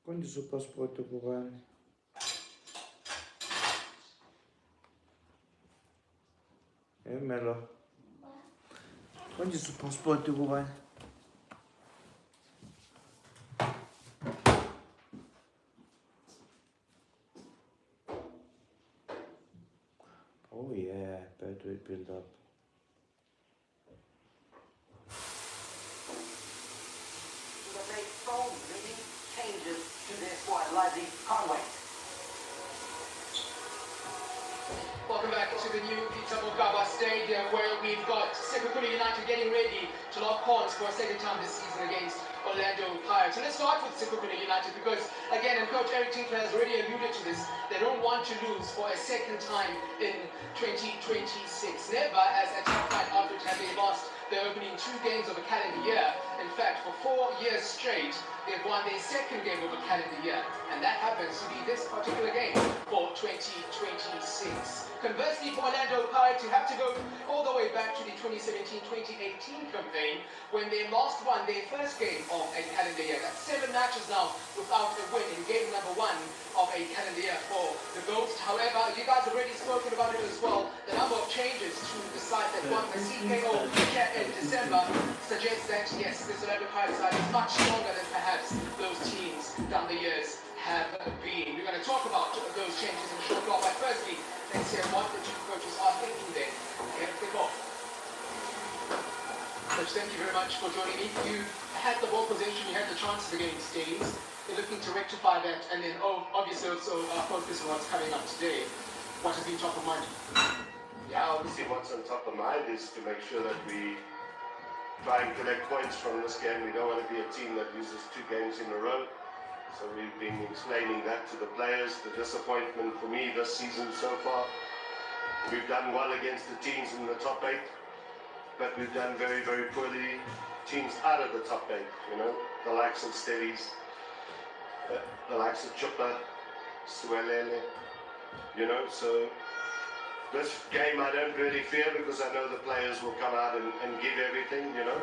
Quando su pasportu cuban? Melo. Quando su pasportu cuban? Oh yeah, better it build up. They've made so many changes to their squad, Lazi. Can't wait. Welcome back to the new Peter Mokaba Stadium, where we've got Sekhukhune United getting ready to lock horns for a second time this season against Orlando Pirates. And let's start with Sekhukhune United because, again, and Coach Eric Tinkler has already alluded to this, they don't want to lose for a second time in 2026. Never, as a top flight outfit, have they lost their opening 2 games of a calendar year. In fact, for 4 years straight, they've won their second game of a calendar year. And that happens to be this particular game for 2026. Conversely, for Orlando Pirates, you have to go all the way back to the 2017-2018 campaign when they last won their first game of a calendar year. That's 7 matches now without a win in game number 1 of a calendar year for the Ghost. However, you guys have already spoken about it as well. The number of changes to the side that won the CKO here in December suggests that, yes, this Orlando Pirates side is much stronger than perhaps those teams down the years have been. We're going to talk about those changes in a short while, but firstly, let's hear what the two coaches are thinking then ahead of kickoff. Coach, thank you very much for joining me. You had the ball possession, you had the chances against Danes. You're looking to rectify that, and then obviously also focus on what's coming up today. What has been top of mind? Yeah, obviously what's on top of mind is to make sure that we try and collect points from this game. We don't want to be a team that loses 2 games in a row. So we've been explaining that to the players. The disappointment for me this season so far, we've done well against the teams in the top 8, but we've done very, very poorly teams out of the top 8, you know, the likes of Steadies, the likes of Chupa, Suelele, you know, so this game I don't really fear because I know the players will come out and give everything, you know.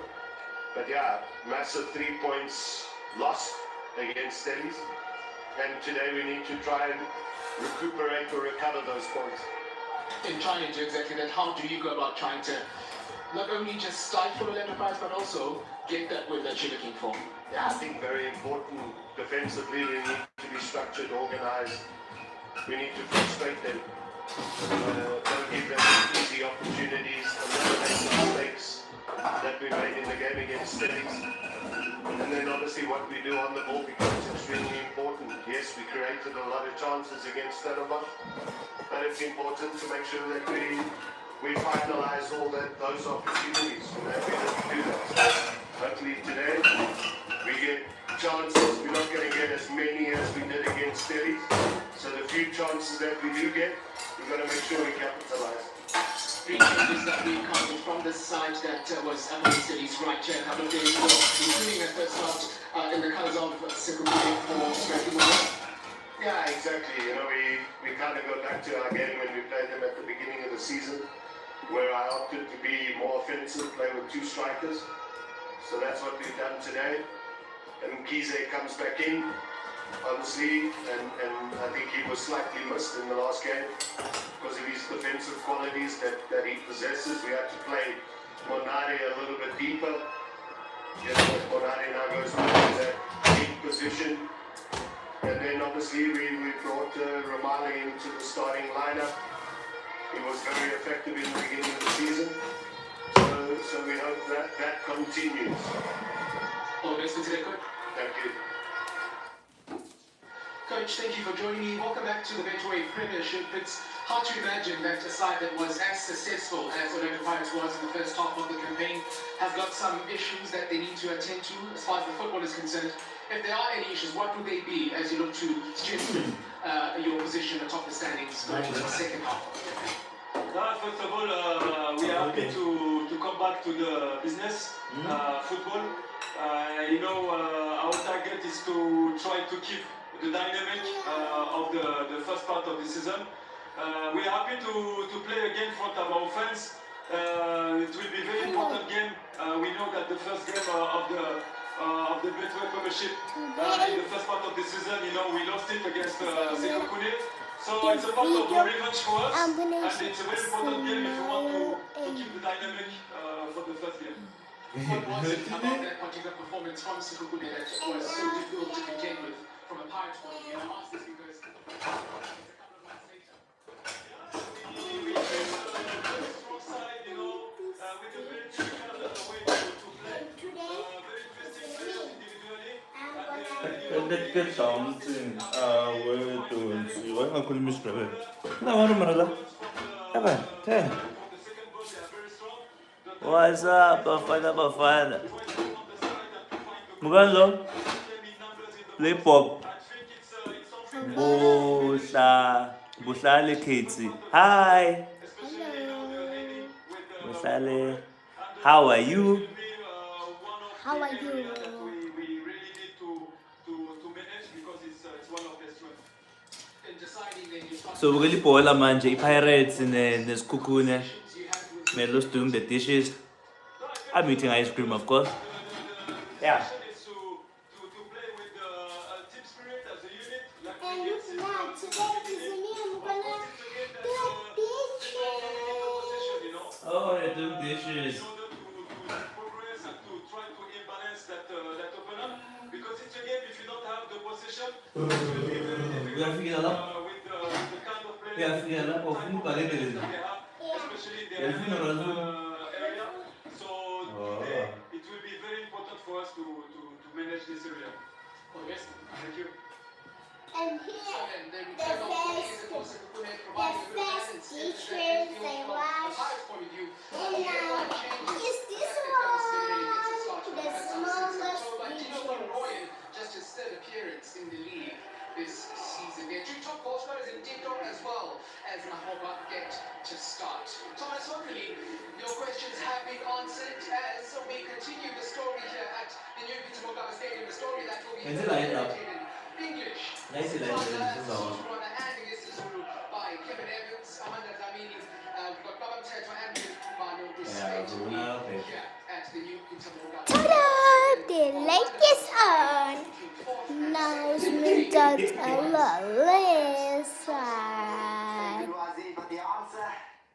But yeah, massive 3 points lost against Steadies, and today we need to try and recuperate or recover those points. In trying to do exactly that, how do you go about trying to not only just stifle Orlando Pirates, but also get that win that you're looking for? Yeah, I think very important defensively, we need to be structured, organized. We need to frustrate them. Don't give them easy opportunities, eliminate the mistakes that we made in the game against Steadies. And then obviously what we do on the ball becomes extremely important. Yes, we created a lot of chances against Stellenbosch, but it's important to make sure that we finalize all those opportunities. You know, we didn't do that. So hopefully today we get chances. We're not going to get as many as we did against Steadies. So the few chances that we do get, we've got to make sure we capitalize. 3 changes that we counted from the side that was against Steadies right here a couple of days ago, including a first start in the colours of Sekhukhune for Matthew Moore. Yeah, exactly. You know, we kind of go back to our game when we played them at the beginning of the season, where I opted to be more offensive, play with 2 strikers. So that's what we've done today. And Kize comes back in, obviously, and I think he was slightly missed in the last game because of his defensive qualities that he possesses. We had to play Monare a little bit deeper. You know, Monare now goes back to that deep position. And then obviously we brought Romali into the starting lineup. He was very effective in the beginning of the season. So we hope that continues. All the best for today, Coach. Thank you. Coach, thank you for joining me. Welcome back to the Betway Premiership. It's hard to imagine that a side that was as successful as Orlando Pirates was in the first half of the campaign has got some issues that they need to attend to as far as the football is concerned. If there are any issues, what would they be as you look to strengthen your position atop the standings going into the second half of the campaign? First of all, we are happy to come back to the business, football. You know, our target is to try to keep the dynamic of the first part of the season. We are happy to play again in front of our fans. It will be a very important game. We know that the first game of of the Betway Premiership in the first part of the season. You know, we lost it against Sekokune. So it's a part of the revenge for us, and it's a very important game if you want to keep the dynamic for the first game. What was it about that particular performance from Sekokune that was so difficult to contend with from a Pirates point of view? I ask this because it's a couple of months later. We strong side, you know, with a very difficult way to play. Very interesting players individually. Let's something. We're doing. Why not call me Scrabble? No, I'm not. Come on, 10. What's up, Bafana? Mugando? Play pop. Bushale Katie. Hi. Bushale. How are you? How are you? We really need to manage because it's one of their strengths. In deciding then you So we're really bola manje, Pirates in the Sekokune. Melo's doing the dishes. I'm eating ice cream, of course. Yeah. Is to play with team spirit as a unit, like we And did look since now, the today is beginning. me. I'm Of gonna course, it's a game do that a possession, you know. Oh, they're doing dishes. In order to progress and to try to imbalance that opponent, because it's a game if you don't have the possession, it will be very We have difficult figured out. with the kind of players We have figured out. Oh, who got it? that they have, especially in the Yeah, figured out. area. So Oh. today it will be very important for us to manage this area. Oh, yes. Thank you. And So here, then they the return off the first- physical Sekokune providing a good balance in the teachers midfield they from wash. the Pirates' point of view. and now is this one the smallest Dino teachers? Royan, just his third appearance in the league this season. Their two top goal scorers in Dino as well as Nahoba get to start. Thomas, hopefully your questions have been answered as we continue the story here at the new Peter Mokaba Stadium, a story that will be Is it light up? in English. Nice light up. Subrana and Isizulu by Kevin Evans, Amanda Dlamini, we've got Baba Mteto and Mano Yeah, okay. here at the new Peter Mokaba. Ta-da! The light is on. Now it's me that I listen. But the answer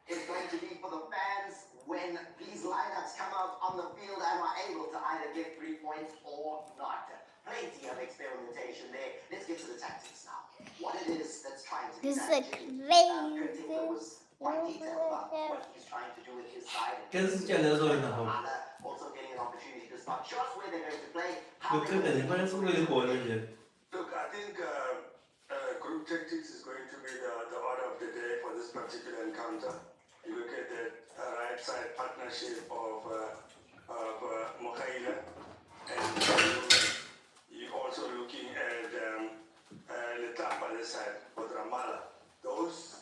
is going to be for the fans when these lineups come out on the field and are able to either get 3 points or not. Plenty of experimentation there. Let's get to the tactics now. What it is that's trying to be This is managing. crazy. Kurtinka was quite detailed about what he's trying to do with his side. Because it's jealous or nothing. Also getting an opportunity to start shots where they're going to play. Look at that, it's really boiling here. Look, I think group tactics is going to be the order of the day for this particular encounter. You look at the right side partnership of Mokaila, and you're also looking at Letapa, the side with Ramala. Those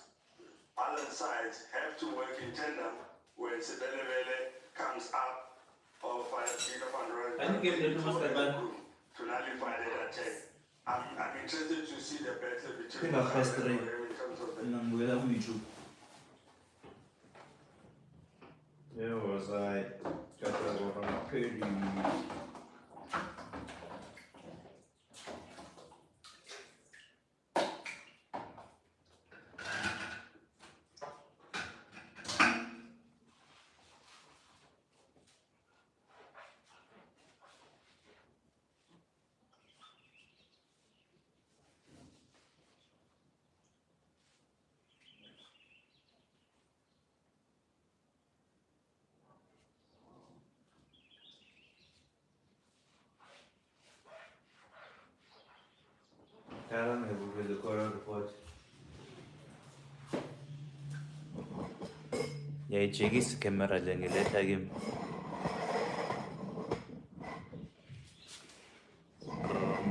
balanced sides have to work in tandem when Sibelevele comes up of Gino van Rooyen I think it's the most advanced. to nullify that attack. I'm interested to see the battle between Think of Mokaila history. and Mokaila in terms of the Nangwela ku YouTube. There was I got that one on pretty. Karen have the Quora report. Yeah, Jiggy's camera lengi let him.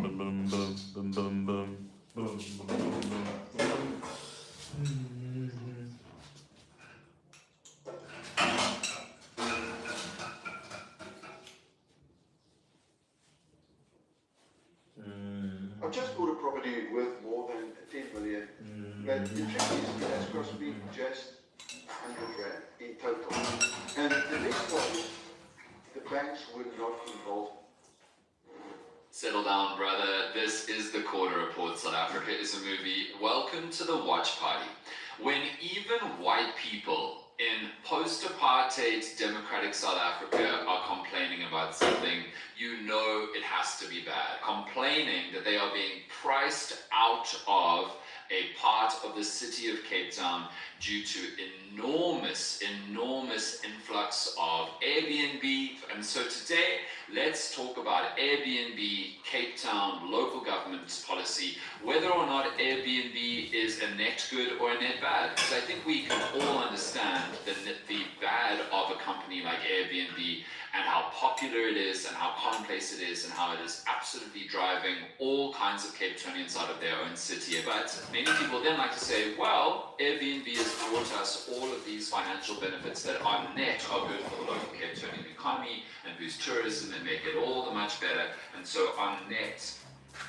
Boom boom boom boom boom boom boom boom boom. I've just bought a property worth more than 10 million. But the trick is it has cost me just 100 rand in total. And the next one, the banks were not involved. Settle down, brother. This is The Quarter Report. South Africa is a movie. Welcome to the watch party. When even white people in post-apartheid democratic South Africa are complaining about something, you know it has to be bad. Complaining that they are being priced out of a part of the city of Cape Town due to enormous influx of Airbnb. And so today, let's talk about Airbnb, Cape Town, local government policy, whether or not Airbnb is a net good or a net bad. Because I think we can all understand the bad of a company like Airbnb and how popular it is and how commonplace it is and how it is absolutely driving all kinds of Cape Townians out of their own city. But many people then like to say, well, Airbnb has brought us all of these financial benefits that on net are good for the local Cape Townian economy and boost tourism and make it all the much better. And so on net,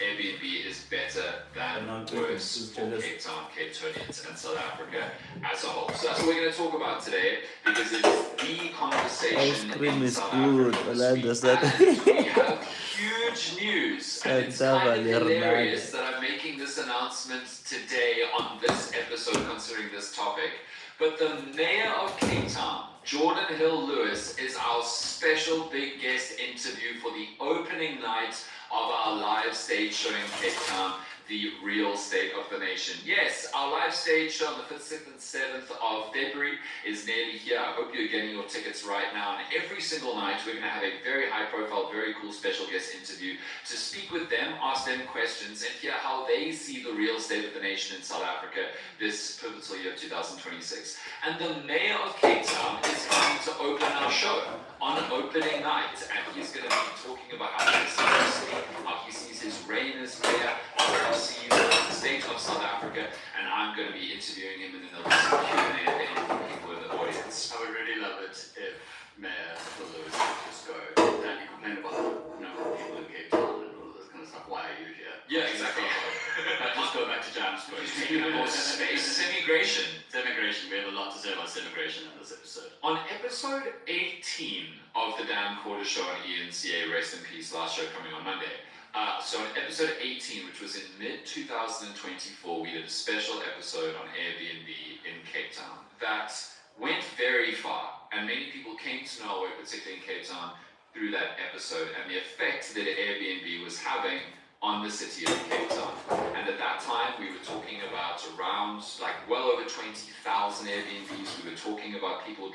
Airbnb is better than worse for Cape Town, Cape Townians and South Africa as a whole. So that's what we're going to talk about today, because it's the conversation Ice cream in is South good, Africa this Orlando week. said. And we have huge news, and it's kind of Santa hilarious that I'm making this announcement today on this episode considering this topic. But the mayor of Cape Town, Jordan Hill Lewis, is our special big guest interview for the opening night of our live stage show in Cape Town, The Real State of the Nation. Yes, our live stage show on the 5th, 6th and 7th of February is nearly here. I hope you're getting your tickets right now. And every single night, we're going to have a very high profile, very cool special guest interview to speak with them, ask them questions, and hear how they see the real state of the nation in South Africa this pivotal year 2026. And the mayor of Cape Town is coming to open our show on opening night, and he's going to be talking about how he sees his city, how he sees his reign as mayor, how he sees the state of South Africa, and I'm going to be interviewing him, and then there'll be some Q&A at the end for people in the audience. I would really love it if Mayor Lewis would just go, Dan, you complain about people in Cape Town and all this kind of stuff. Why are you here? Yeah, exactly. Just go back to Jam's point. Speaking of more space, immigration. Immigration. We have a lot to say about immigration in this episode. On episode 18 of the Dan Quarter Show on ENCA, rest in peace, last show coming on Monday. So in episode 18, which was in mid-2024, we did a special episode on Airbnb in Cape Town that went very far, and many people came to know our work, particularly in Cape Town, through that episode and the effect that Airbnb was having on the city of Cape Town. And at that time, we were talking about around, well over 20,000 Airbnbs. We were talking about people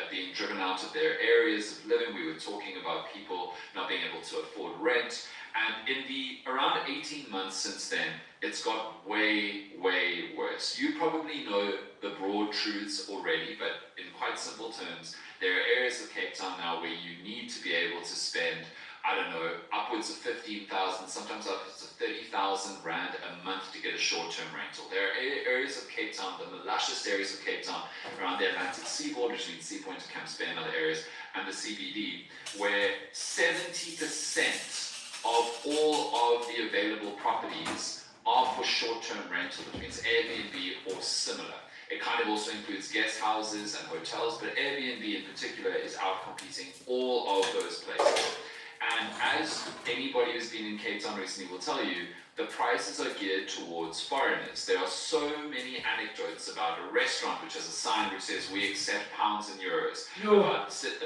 being driven out of their areas of living. We were talking about people not being able to afford rent. And in the around 18 months since then, it's got way, way worse. You probably know the broad truths already, but in quite simple terms, there are areas of Cape Town now where you need to be able to spend, I don't know, upwards of 15,000, sometimes upwards of 30,000 rand a month to get a short-term rental. There are areas of Cape Town, the luscious areas of Cape Town around the Atlantic seaboard, between Sea Point and Camps Bay and other areas, and the CBD, where 70% of all of the available properties are for short-term rental, which means Airbnb or similar. It kind of also includes guest houses and hotels, but Airbnb in particular is out-competing all of those places. And as anybody who's been in Cape Town recently will tell you, the prices are geared towards foreigners. There are so many anecdotes about a restaurant which has a sign which says, "We accept pounds and euros."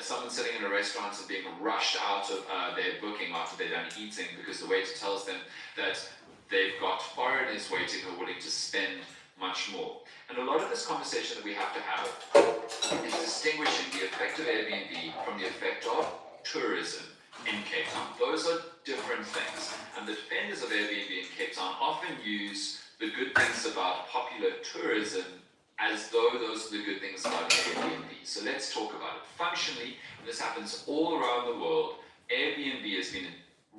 Someone sitting in a restaurant and being rushed out of their booking after they're done eating because the waiter tells them that they've got foreigners waiting who are willing to spend much more. And a lot of this conversation that we have to have is distinguishing the effect of Airbnb from the effect of tourism in Cape Town. Those are different things. And the defenders of Airbnb in Cape Town often use the good things about popular tourism as though those are the good things about Airbnb. So let's talk about it. Functionally, and this happens all around the world, Airbnb has been a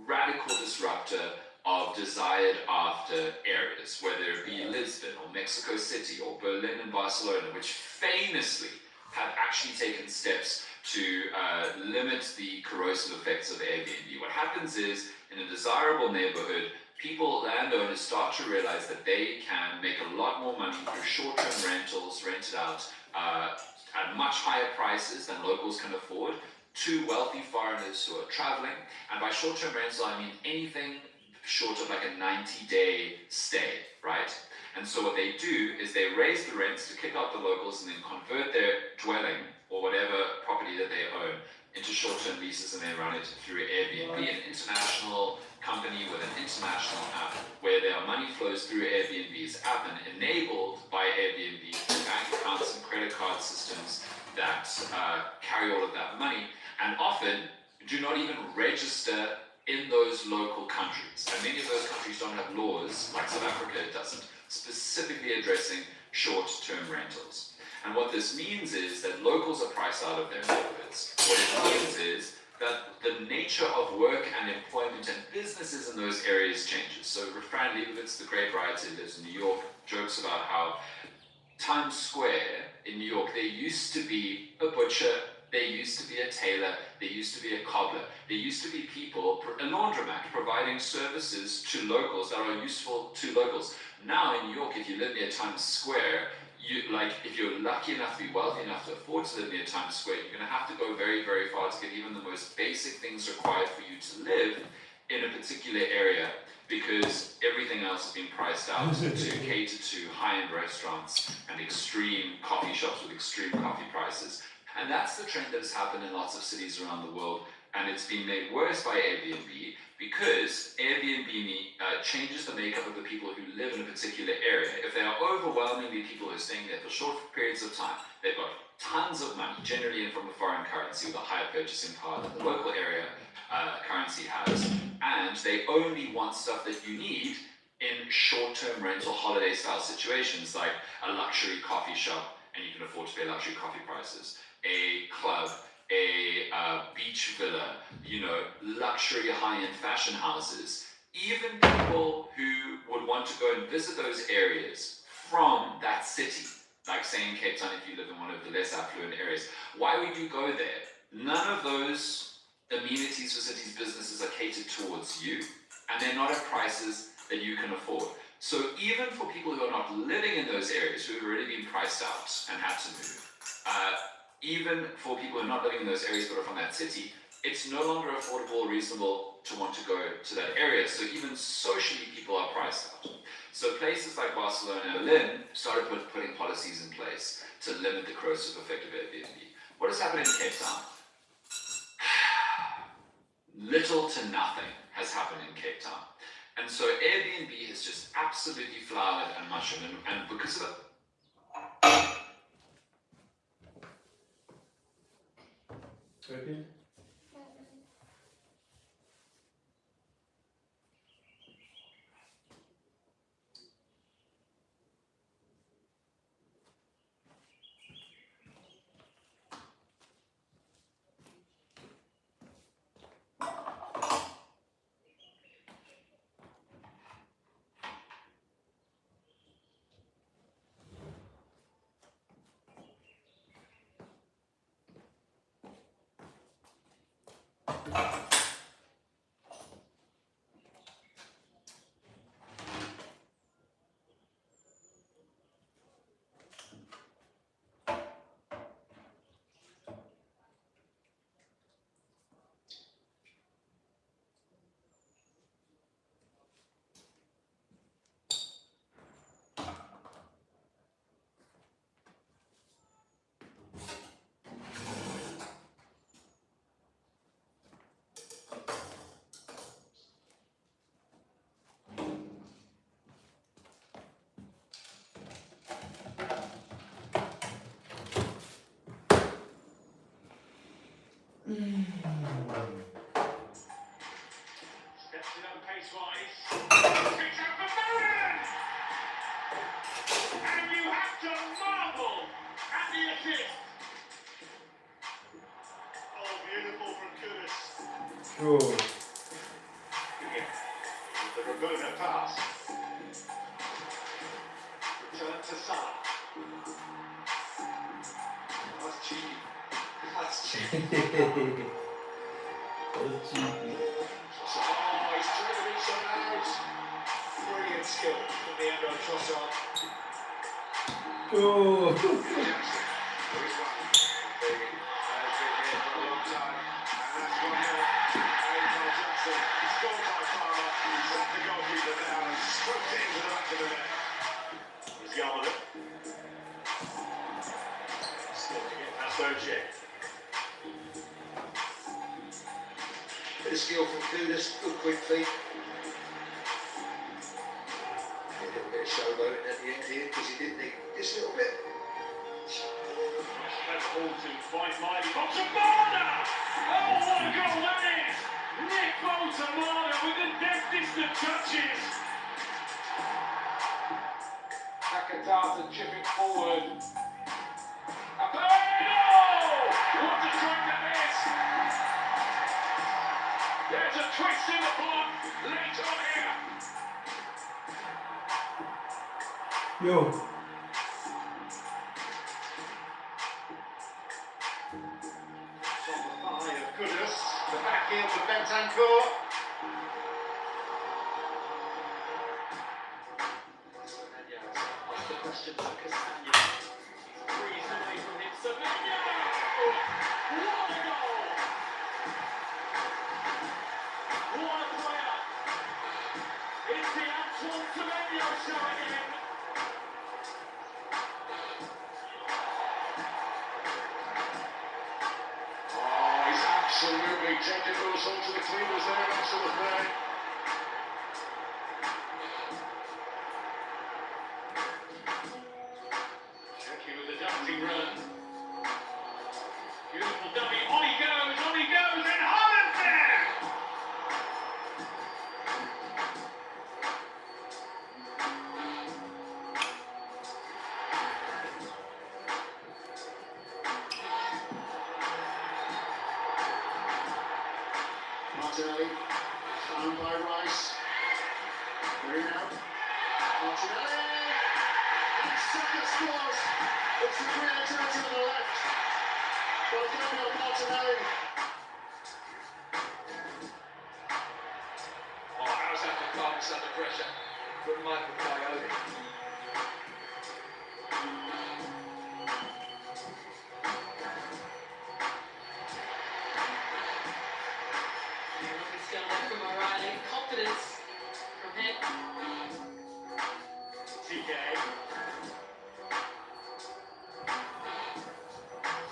radical disruptor of desired after areas, whether it be Lisbon or Mexico City or Berlin and Barcelona, which famously have actually taken steps to limit the corrosive effects of Airbnb. What happens is, in a desirable neighborhood, landowners start to realize that they can make a lot more money through short-term rentals rented out at much higher prices than locals can afford, to wealthy foreigners who are traveling. And by short-term rental, I mean anything short of like a 90-day stay, right? And so what they do is they raise the rents to kick out the locals and then convert their dwelling or whatever property that they own into short-term leases, and they run it through Airbnb, an international company with an international app where their money flows through Airbnb's app and enabled by Airbnb through bank accounts and credit card systems that carry all of that money, and often do not even register in those local countries. And many of those countries don't have laws, like South Africa doesn't, specifically addressing short-term rentals. And what this means is that locals are priced out of their neighborhoods. What it means is that the nature of work and employment and businesses in those areas changes. So Fran Lebowitz, the great writer, lives in New York, jokes about how Times Square in New York, there used to be a butcher, there used to be a tailor, there used to be a cobbler, there used to be people, a laundromat, providing services to locals that are useful to locals. Now in New York, if you live near Times Square, if you're lucky enough to be wealthy enough to afford to live near Times Square, you're going to have to go very, very far to get even the most basic things required for you to live in a particular area, because everything else has been priced out to cater to high-end restaurants and extreme coffee shops with extreme coffee prices. And that's the trend that has happened in lots of cities around the world, and it's been made worse by Airbnb because Airbnb changes the makeup of the people who live in a particular area. If they are overwhelmingly people who are staying there for short periods of time, they've got tons of money, generally in from a foreign currency with a higher purchasing power than the local area currency has, and they only want stuff that you need in short-term rental holiday style situations, like a luxury coffee shop, and you can afford to pay luxury coffee prices, a club, a beach villa, luxury high-end fashion houses. Even people who would want to go and visit those areas from that city, like say in Cape Town if you live in one of the less affluent areas, why would you go there? None of those amenities, facilities, businesses are catered towards you, and they're not at prices that you can afford. So even for people who are not living in those areas, who have already been priced out and had to move, even for people who are not living in those areas but are from that city, it's no longer affordable or reasonable to want to go to that area. So even socially, people are priced out. So places like Barcelona and Berlin started putting policies in place to limit the corrosive effect of Airbnb. What has happened in Cape Town? Little to nothing has happened in Cape Town. And so Airbnb has just absolutely flowered and mushroomed, and because of it. Okay. Steps it up pace-wise. Picks up for Foden! And you have to marvel at the assist. Oh, beautiful from Kudus. Oh. The Rabona pass. Return to Salah. That's cheeky. That's cheeky. That's cheeky. Oh, he's driven it some out. Brilliant skill from the Endo Trossard. Oh. Jackson. He's one. Has been here for a long time. Bit of skill from Kudus, good quick feet. A little bit of showboat at the end here because he did need this little bit. That's all to fight Miley. Botamada! Oh, what a goal that is! Nick Botamada with the deftest of touches. Nakatata chipping forward. Oh! What a try to miss! There's a twist in the plot late on here. Yo. From the thigh of Kudus, the back heel to Bentancur. The question to Castagna. Breathes away from him. Semenyo! What a goal! What a player! It's the Antoine Semenyo show again. Oh, he's absolutely taken those onto the cleaners there next to the play. Turkey with the darting run. Beautiful dummy. On he goes, and Holland there! Martinelli, found by Rice. Marino, Martinelli, and Saka scores. It's the creativity on the left. By Gabriel Martinelli. Oh, how's that for Carlos under pressure? From Michael Coyote. It's going back from O'Reilly. Confidence from him. TK.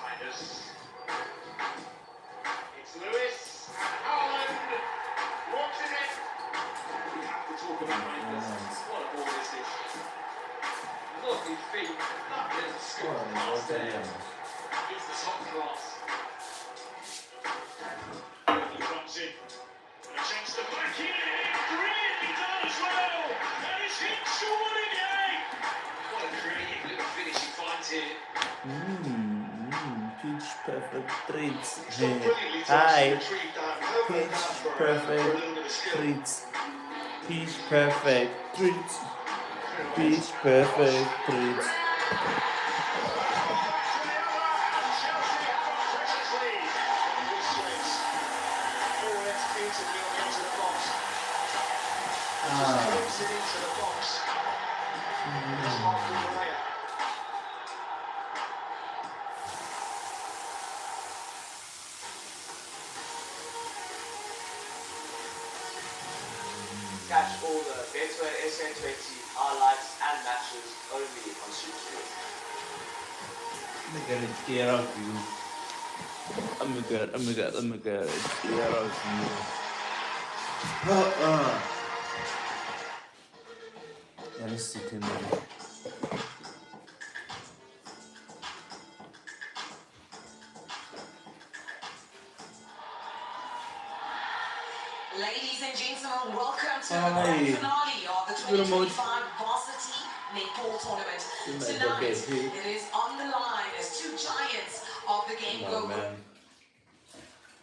Minus. It's Lewis. And Haaland. Walks it in. We have to talk about Rangers. What a ball this is. Lovely feet. That little scoop pass there. It's top class. He comes in. And checks the back here. Brilliantly done as well. And it's hit short again. What a creative little finish he finds here. Pitch perfect treats. So brilliantly to Hi. retrieve that. Over Pitch that for a perfect little bit of skill. treats. Pitch perfect treats. Pitch perfect treats. Catch all the Betway SN20 highlights and matches only on SuperSport. I'm gonna get out of you. I'm gonna get out of you. Yeah, let's sit in there. Ladies and gentlemen, welcome to Hi. the grand finale of the Good morning. 2025 Varsity Netball Tournament. Good night, Tonight, okay. it is on the line as two giants of the game No, go. man.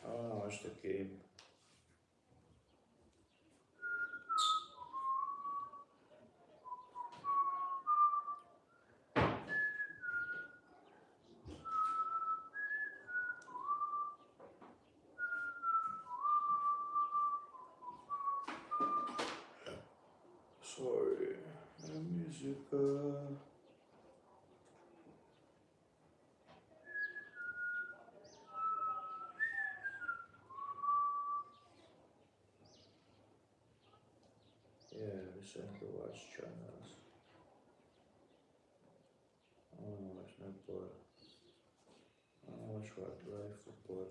Oh, watch the game. Sorry, music. Yeah, listen to watch channels. I wanna watch netball. I wanna watch what live football.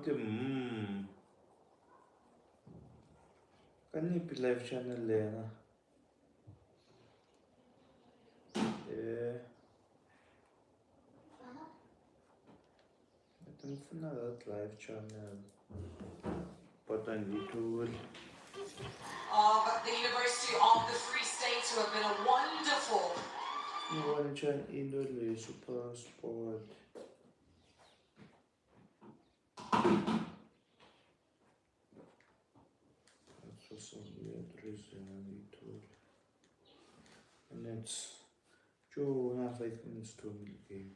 ukuthi kaniphi live channel lena? Ngifuna that live channel. But on YouTube. Of the University of the Free State, who have been a wonderful. You want to join into the Super Sport? That's for some weird reason on YouTube. And it's 2.5 minutes to a game.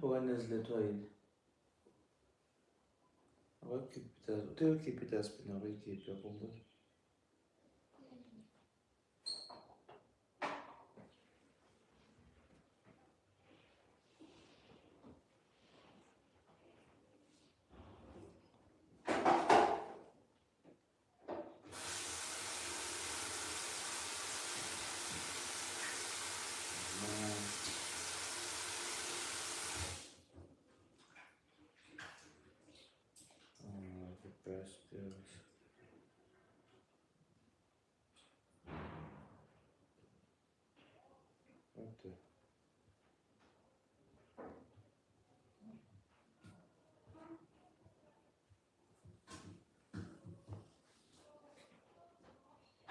When is the toilet? I will keep it as been a week, keep your combo. Best deals. What the?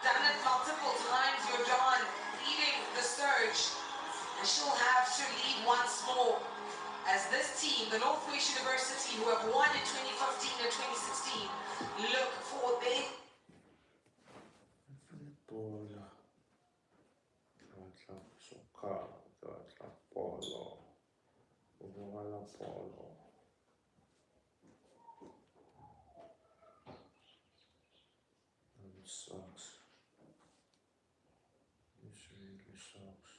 Done it multiple times, Jordan, leading the surge. And she'll have to lead once more. As this team, the Northwest University, who have won in 2015 and 2016, look for their It sucks. This really sucks.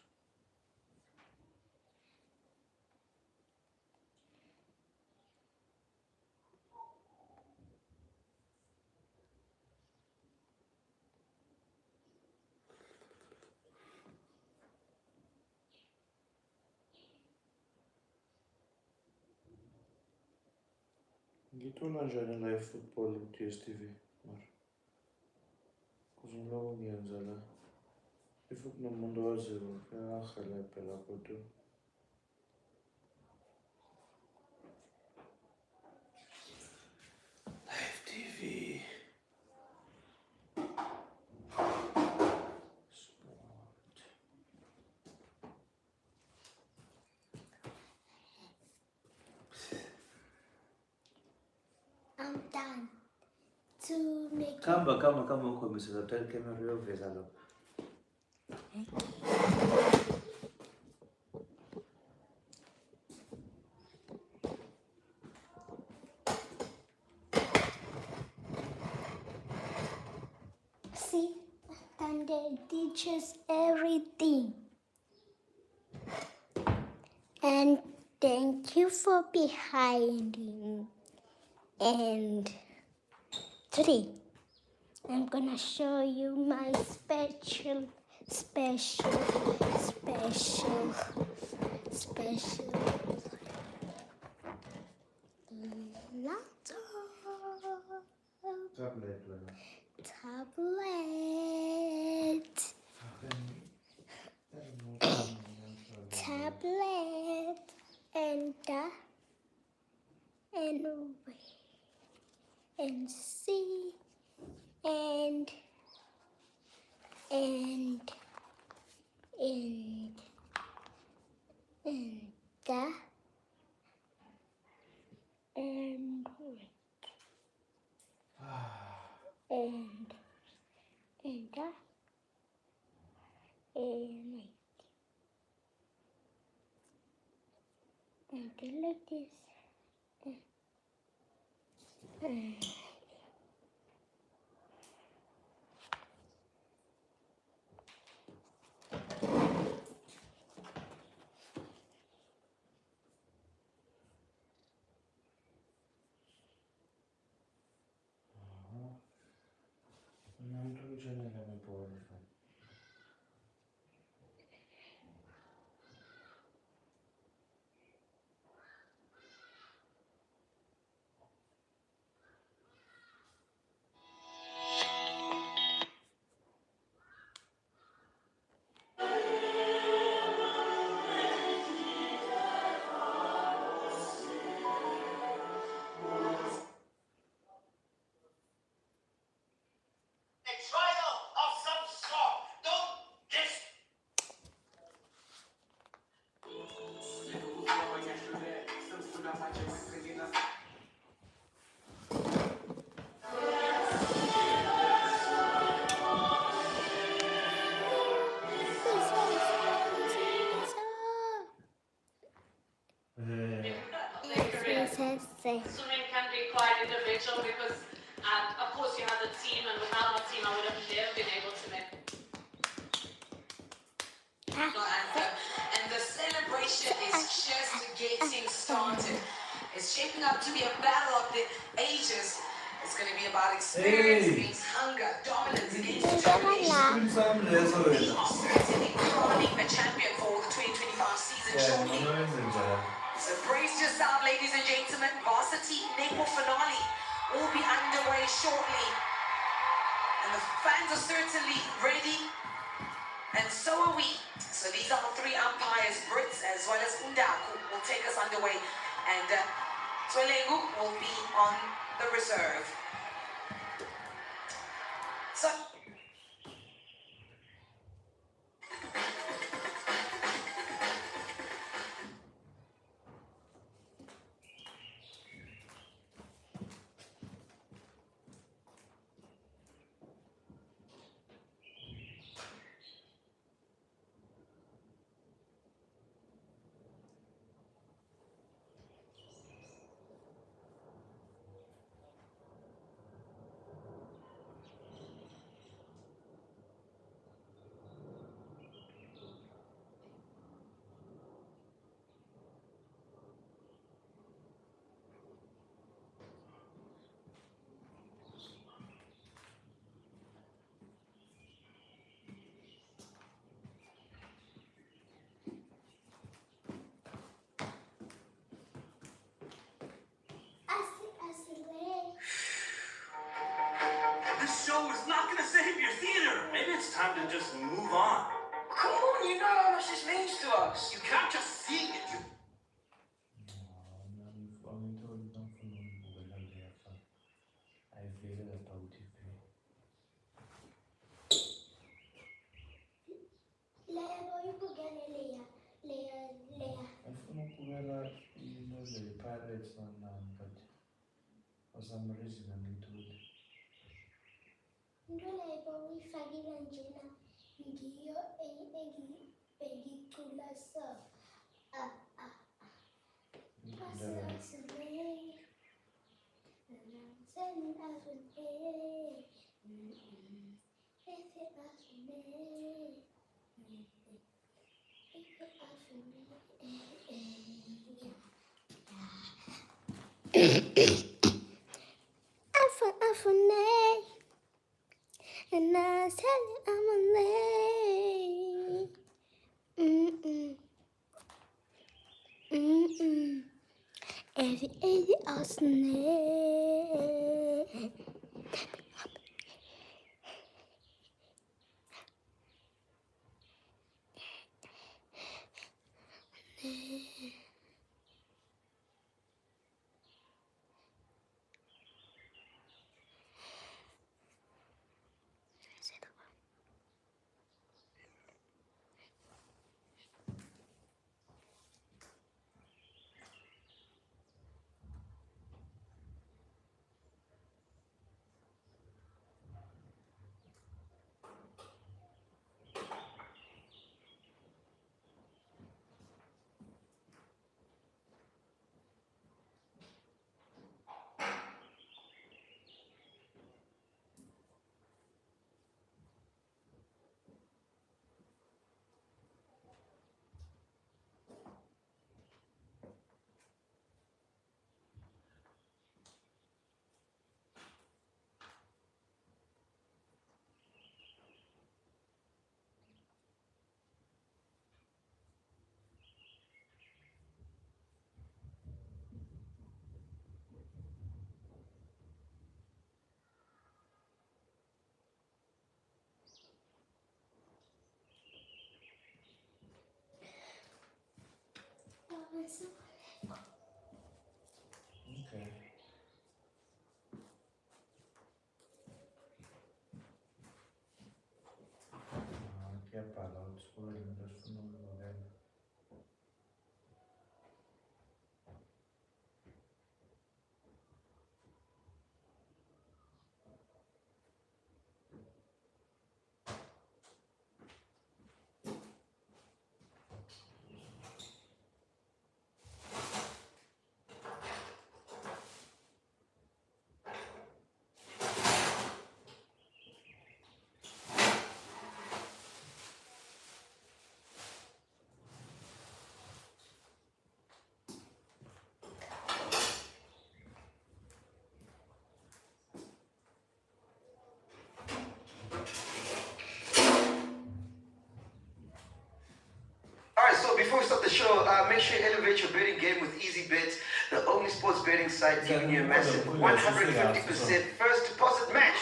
Ngithola njani live football ku-DStv? Mara kuzomela kungenza la. If kunomuntu owaziyo kuyangarhelebha lapho tu. Live TV. Sport. I'm done. To make Kamba ukhombisa zathola camera yoveza lo. See, Thunder teaches everything. And thank you for behinding. And 3. I'm gonna show you my special laptop. Tablet and C and do like this. A trial of some sort. Don't guess. Swimming can be quite individual because, of course, you have the team, and without our team, I would have never been able to make anthem. And the celebration is just getting started. It's shaping up to be a battle of the ages. It's going to be about experience meets hunger, dominance against determination. We are certainly crowning the champion for the 2025 season shortly. So brace yourself, ladies and gentlemen. Varsity netball finale will be underway shortly. And the fans are certainly ready. And so are we. So these are the three umpires, Brits as well as Undaku, will take us underway. And Twelengu will be on the reserve. So This show is not going to save your theater. Maybe it's time to just move on. come on, you know how much this means to us. You can't just sing it. And I said I'm a late. Every awesome. Alright, so before we start the show, make sure you elevate your betting game with EasyBet, the only sports betting site giving you a massive 150% first deposit match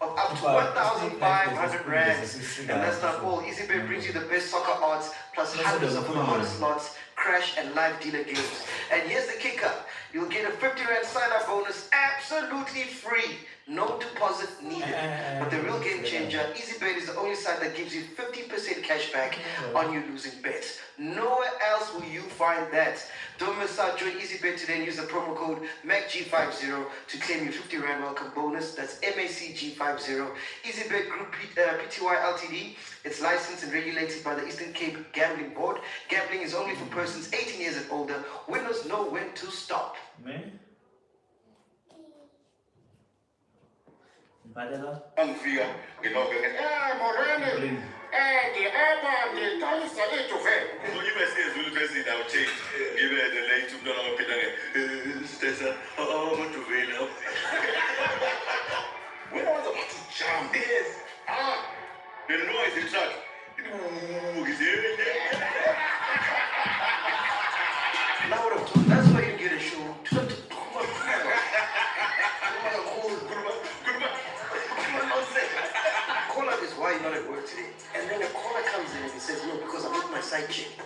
of up to 1,500 rands. And that's not all. EasyBet brings you the best soccer odds, plus hundreds of the hottest slots, crash and live dealer games. And here's the kicker. You'll get a 50 rand sign-up bonus absolutely free. No deposit needed. But the real game changer, EasyBet is the only site that gives you 50% cash back on your losing bets. Nowhere else will you find that. Don't miss out. Join EasyBet today and use the promo code MACG50 to claim your 50 rand welcome bonus. That's MACG50. EasyBet Group Pty Ltd. It's licensed and regulated by the Eastern Cape Gambling Board. Gambling is only for persons 18 years and older. Winners know when to stop. Man. Angifika nginoke Morane the-album ngidayisa ijuvela ibe siyezulu bese now change ngibe the late umntwana ngaphinda stesa amaduvela when I was about to jump this the noise in truck Now what I'm talking, that's why you get a show. Caller is why you're not at work today. And then the caller comes in and he says, no, because I'm with my side chick.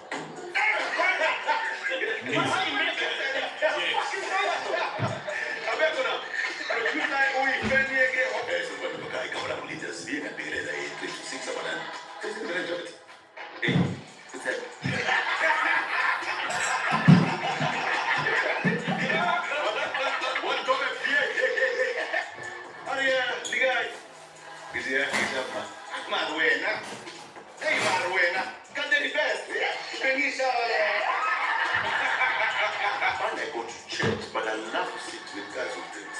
I go to church, but I love to sit with guys who think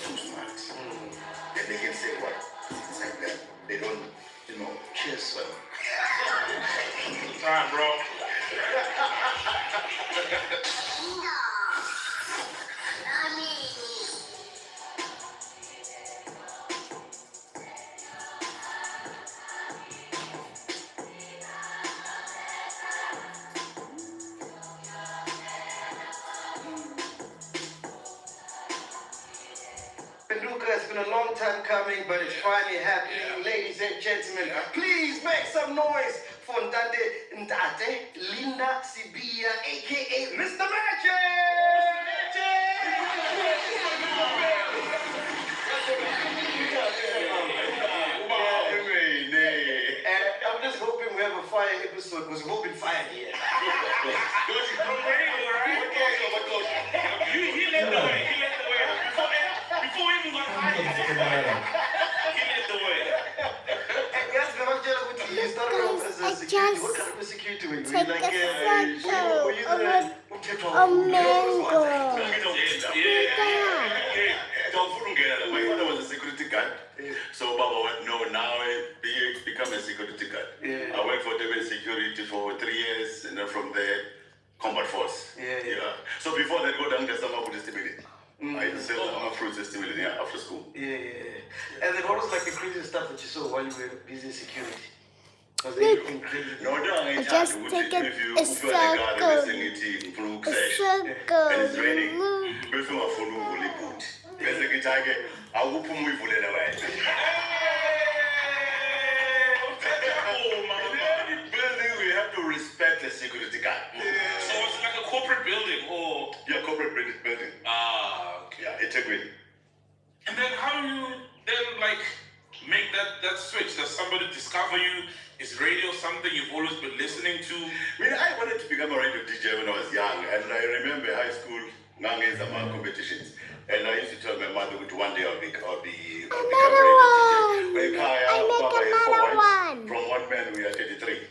too smart. Then they can say what? It's like that. They don't, cheers well. Time, bro. It's been a long time coming, but it's finally happening. Ladies and gentlemen, please make some noise for Ndate Linda Sibia, aka Mr. Magic! I'm just hoping we have a fire episode, because we've all been fired here. He led the way. Before we even got hired, he led the way. You started off as a security. What kind of security were you? Take Like, a photo of a mango. My father was a security guard. So Baba went, no, now I become a security guard. I worked for Tebe Security for 3 years, and then from there, combat force. So before that, go down to Sama Buddhist Stability. I used to sell fruits estimated after school. And then what was like the craziest stuff that you saw while you were busy in security? Was Look, anything crazy? I just take a circle. And it's raining. Before my phone will really boot. Basically, I will put my foot in the way. Buildings, we have to respect the security guard. So it's like a corporate building, or? Yeah, corporate building. Okay. Yeah, it's a great. And then how do you then like make that switch? Does somebody discover you? Is Is radio something you've always been listening to? I mean, I wanted to become a radio DJ when I was young, and I remember high school, Nangezama competitions, and I used to tell my mother that one day I'll become a radio DJ. From one man, we are 33.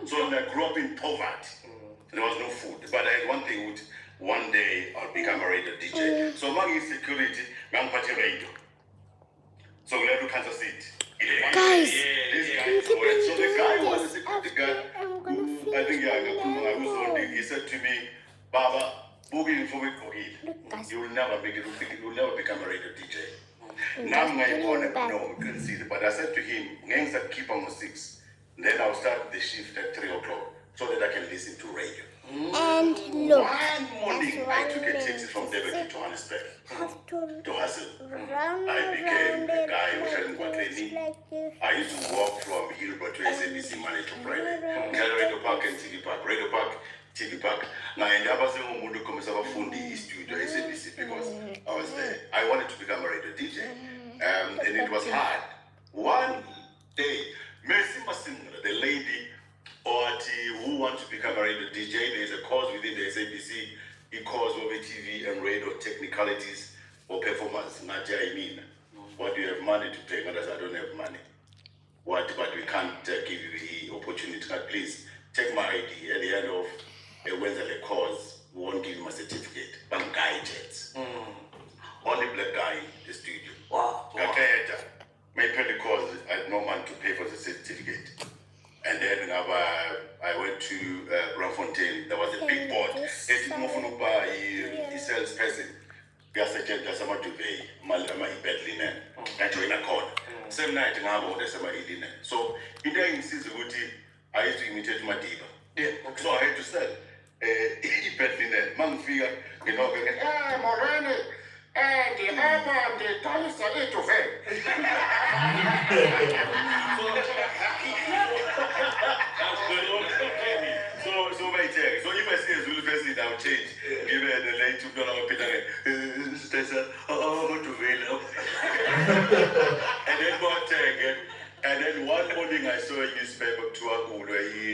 So I grew up in poverty. There was no food, but I had one thing: one day I'll become a radio DJ. So among security, I'm party radio. So we have to Kansas City. Guys, So the guy was a security guard. I think he said to me, Baba, booking for me, you will never make it. You will never become a radio DJ. Now I'm going to consider, but I said to him, "Gangs that keep on 6. Then I'll start the shift at 3 o'clock so that I can listen to radio." And look, one morning I took a taxi from Devon to Johannesburg to hustle. I became a guy who had training. I used to walk from Hillbrook to SABC Monday to Friday. Radio Park and TV Park. Radio Park, TV Park. Now I never said Mundo comes over from the studio SABC because I was there. I wanted to become a radio DJ. And it was hard. One day, Mercy Masingla, the lady who wants to become a radio DJ, there's a course within the SABC. It calls over TV and radio technicalities or performance. Naja, I mean, what do you have money to pay? Others, I don't have money. But we can't give you the opportunity. Please take my ID at the end of a Wednesday course. We won't give him a certificate. But guy jets. Only black guy in the studio. Wow. My pay the course, I had no money to pay for the certificate. And then I went to Braamfontein. There was a big board. It's more for a salesperson. Gasagent Sama Duvet, Malama Ibedlinen, and join a call. Same night in Abo, there's some Idina. So in the instance, I used to imitate Madiba. Yeah. So I had to sell Ibedlinen, Mangfiga, you know, Morene, and the Abba and the Talis are to So if I say a Zulu person, I'll change. Give it the late to go on and then more again. And then one morning I saw a newspaper to where he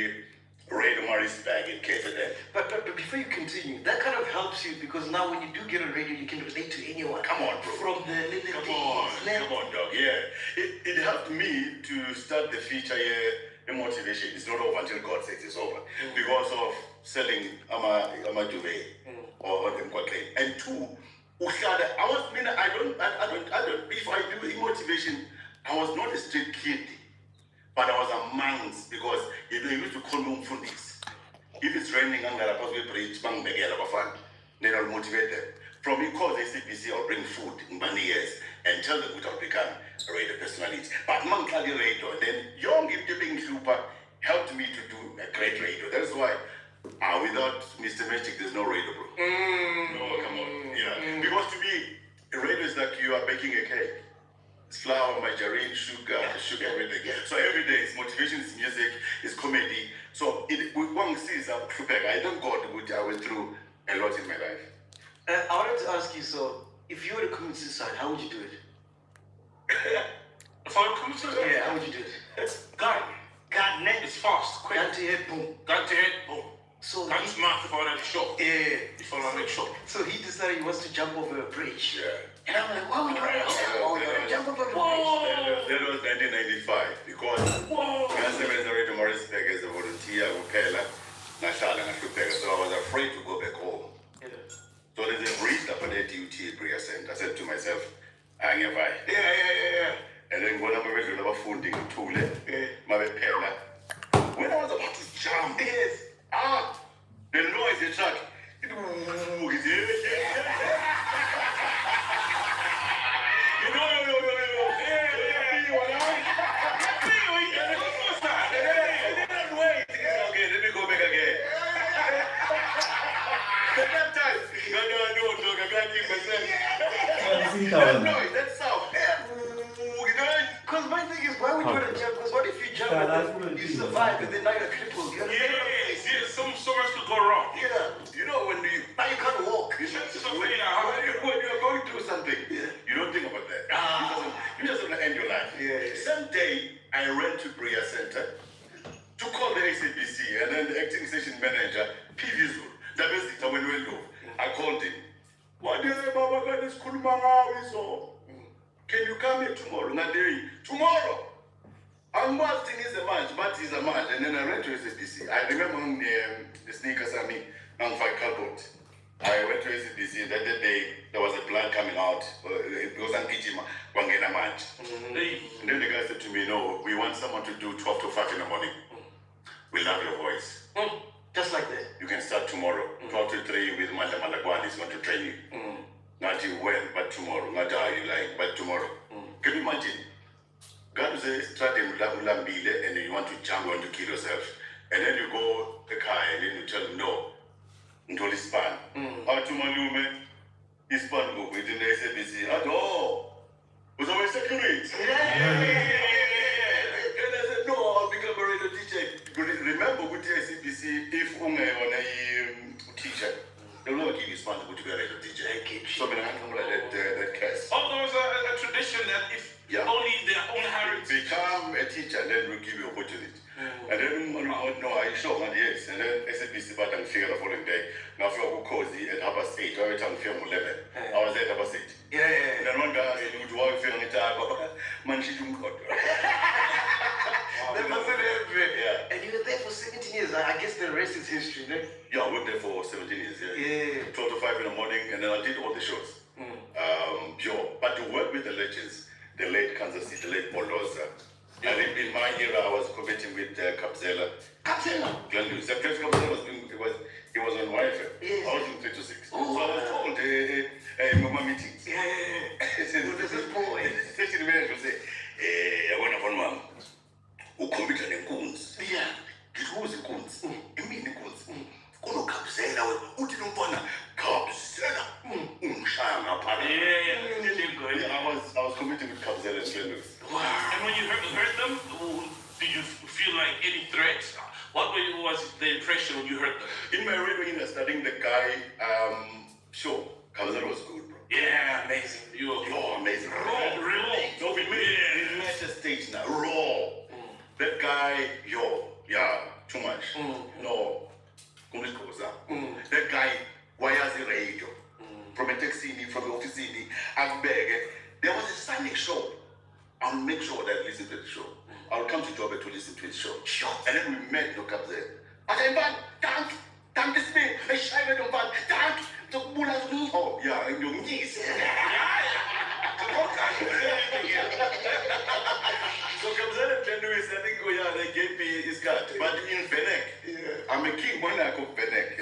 read Maurice bag in KZN. But before you continue, that kind of helps you because now when you do get a radio, you can relate to anyone. Come on, bro. From the little Come on, dog. Yeah. It helped me to start the feature here. The motivation is not over until God says it's over. Because of selling Ama Duvet or Mkwakle. And two, I don't, if I do motivation, I was not a street kid, but I was amongst, because you used to call me Mfundis. If it's raining, I'm going to preach, then I'll motivate them. From me, call the CPC, I'll bring food in many years and tell them what I'll become a radio personality. But Mankali Radio, then young being super helped me to do a great radio. That's why without Mr. Magic, there's no radio, bro. No, come on. Yeah. Because to me, radio is like you are baking a cake. It's flour, margarine, sugar, everything. So every day, it's motivation, it's music, it's comedy. So one sees I thank God I went through a lot in my life. I wanted to ask you, so if you were to commit suicide, how would you do it? If I would commit suicide? Yeah, how would you do it? God, name is fast, quick. Gun to head, boom. Gun to head, boom. So gun to mouth if I want to shot. Yeah. If I want to make shot. So he decided he wants to jump over a bridge. Yeah. And I'm like, why would you want to jump over a bridge? That was 1995 because I was Morrisburg as a volunteer with Pella, Nashala, and so I was afraid to go back home. Yeah. So there's a bridge up at the UT Prayer Center. I said to myself, I ain't by. Yeah. And then when I was going to funding tool, my Pella. When I was about to jump, the noise, the truck. That's how. Because my thing is, why would you want to jump? Because what if you jump and you survive and then now you're crippled? Yes, so much to go wrong. Yeah. You know, when now you can't walk. When you're going through something, you don't think about that. You just want to end your life. Yeah. Someday, I ran to Prayer Center the acting station manager, PV Zulu, that was it, when we went over. I called him. What do you say, Baba? Can you come here tomorrow? Not day. Tomorrow. I'm watching is a match, but it's a match. And then I went to SBC. I remember the sneakers I mean, on fight cardboard. I went to SBC that day. There was a plan coming out. It was an Kijima, Wangena match. And then the guy said to me, no, we want someone to do 12 to 5 in the morning. We love your voice. Just like that. You can start tomorrow. 12 to 3 with Manda Malagwan is going to train you. Not you when, but tomorrow. Not how you like, but tomorrow. Can you imagine? God will say, start and you want to jump, you want to kill yourself. And then you go a car and then you tell him no. Until he span. How to Malume? He span go within the SABC. Oh, was our security. And I said, no, I'll become a radio teacher. Remember with the SABC, if on a teacher, they will never give you span to go to be a radio teacher. So when I come like that case. Oh, there was a tradition that if only their own heritage. Become a teacher, then we'll give you opportunity. And then, no, are you sure? Yes. And then SABC back and figure the following day. Now, if you're cozy at Harbour State, every time film 11, I was at Harbour State. And then one guy, he would walk film it out, man, she don't got. And you were there for 17 years. I guess the rest is history, right? Yeah, I worked there for 17 years. 12 to 5 in the morning, and then I did all the shows. But to work with the legends, the late Kansas City, the late Moloza. And in my era, I was competing with Kapzela. Glenn Lewis. Kapzela was on YFM. I was in 3 to 6. So I was told, Mama meetings. Station manager would say, I went up on mom. Who competed in Coons? Yeah. It was in Coons. I mean, in Coons. Kono Kapzela, who didn't want Kapzela. I was competing with Kapzela and Glenn Lewis. Wow. And when you heard them, did you feel like any threat? What was the impression when you heard them? In my radio studying the guy, sure, Kapzela was good, bro. Yeah, amazing. You're amazing. Raw. No, we met a stage now. Raw. That guy, too much. No. That guy wires the radio. From a taxi, from the office, I'm begging. There was a Sunday show. I'll make sure that I listen to the show. I'll come to Joburg to listen to his show. And then we met Look Up there. I said, thank this man. I shy with him, thank. Oh, yeah, and your knees. So Kapzela and Glenn Lewis, I think, they gave me his card. But in Benek, I'm a king when I go Benek.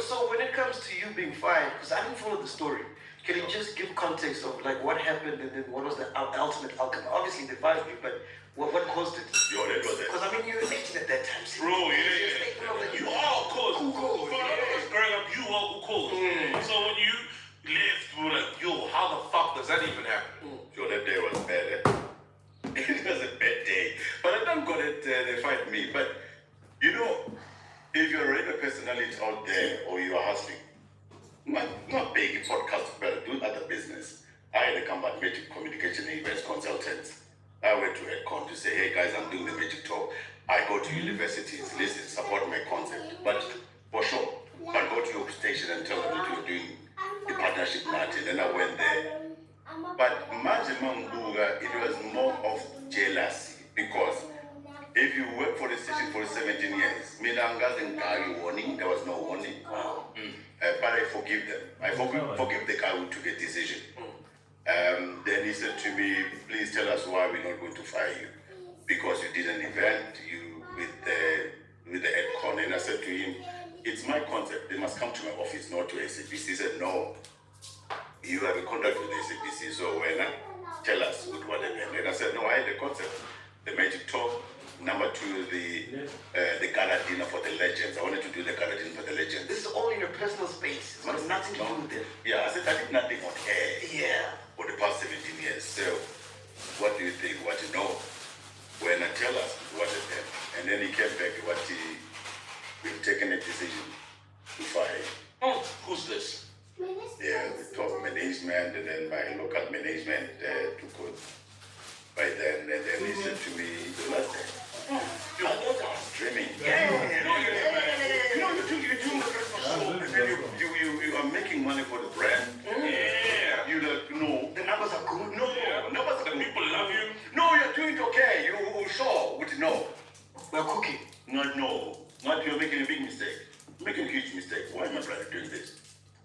So when it comes to you being fired, because I didn't follow the story, can you just give context of like what happened and then what was the ultimate outcome? Obviously they fired you, but what caused it? That was it. Because I mean you were 18 at that time. Bro, you are caused. Who caused? Growing up, you are who caused. So when you left, we were like, yo, how the fuck does that even happen? That day was bad. It was a bad day. But I don't got it, they fired me. But, if you're a radio personality out there or you are hustling, not big podcast, but do other business. I had a company, Magic Communication and Events Consultants. I went to Edcon to say, hey guys, I'm doing the Magic Tour. I go to universities, listen, support my concept. But for sure, I go to your station and tell them that you're doing the partnership party. Then I went there. But imagine Mambuga, it was more of jealousy because if you work for the station for 17 years, Milangas and Kari warning, there was no warning. But I forgive them. I forgive the guy who took a decision. Then he said to me, please tell us why we're not going to fire you. Because you did an event with the Edcon. And I said to him, it's my concept. They must come to my office, not to SABC. He said, no, you have a contract with the SABC, so tell us what happened. And I said, no, I had a concept. The Magic Tour. Number 2, the gala dinner for the legends. I wanted to do the gala dinner for the legends. This is all in your personal space. It's got nothing to do with them. Yeah, I said I did nothing on air. For the past 17 years. So, what do you think? What you know? When I tell us what happened, and then he came back. We've taken a decision to fire him. Who's this? Yeah, the top management, and then my local management took on. By then, and then he said to me, the last time, I was dreaming. Not you're making a big mistake. You're making a huge mistake. Why is my brother doing this?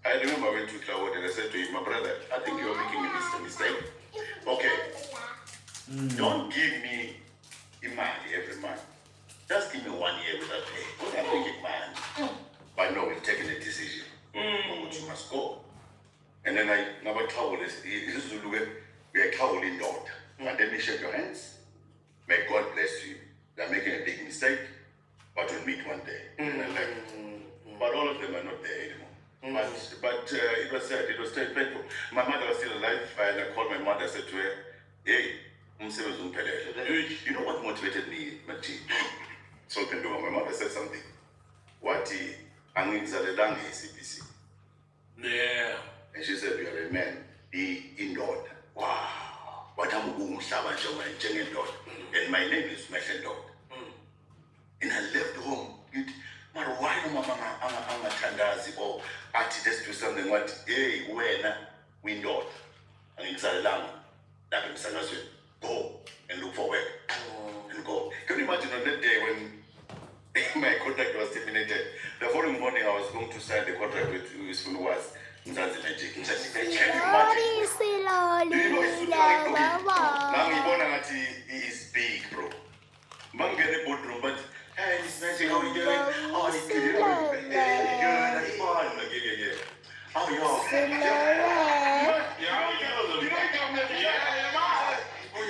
I remember I went to Claude and I said to him, my brother, I think you're making a mistake. Okay. Don't give me money every month. Just give me 1 year without pay. Because I'm making man. But no, we've taken a decision. You must go. And then I never told this. We are told in God. And then they shake your hands. May God bless you. They're making a big mistake, but we'll meet one day. And I left. But all of them are not there anymore. But it was sad. It was very painful. My mother was still alive, and I called my mother. I said to her, "Hey, you know what motivated me, Mati?" So my mother said something. What CBC. Yeah. And she said, "You are a man. Be indoor." Wow. What I'm going to and my name is Meshendot. And I left home. But why do I'm a tandazi or just do something what when we don't and it's a long that go and look for work and go. Can you imagine on that day when my contract was terminated? The following morning I was going to sign the contract with Usful was Mzanzi Magic. Can you imagine? Do you know it's now he is big, bro. Man get a boardroom, but hey, it's nice. How you doing? Oh, it's good. That's fine. Yeah. Oh,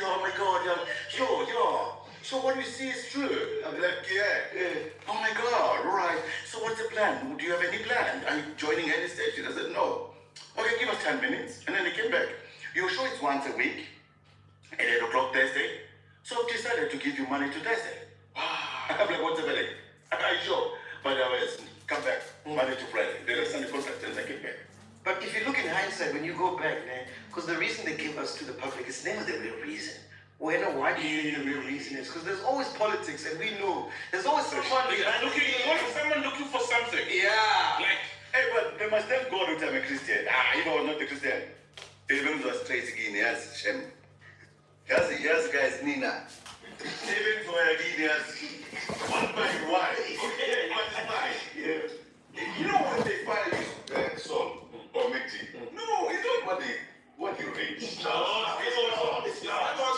oh my God, yo. So what we see is true. I'm like, yeah. Oh my God, right. So what's the plan? Do you have any plan? Are you joining any station? I said, no. Okay, give us 10 minutes. And then they came back. Your show is once a week, at 8 o'clock Thursday. So I've decided to give you money to Thursday. I'm like, what's the belly? I'm sure. But I was come back Monday to Friday. Then I signed the contract and I came back. But if you look in hindsight, when you go back, because the reason they give us to the public is never the real reason. Why do you think the real reason is? Because there's always politics, and we know there's always someone looking for something. Yeah. Like, hey, but they must thank God that I'm a Christian. If I was not a Christian, even was straight again. Yes, Shem. Yes, guys, Nina. Even for a genius, one by one. Okay, yeah. You know what they find is son or Mekti? No, it's not what you read.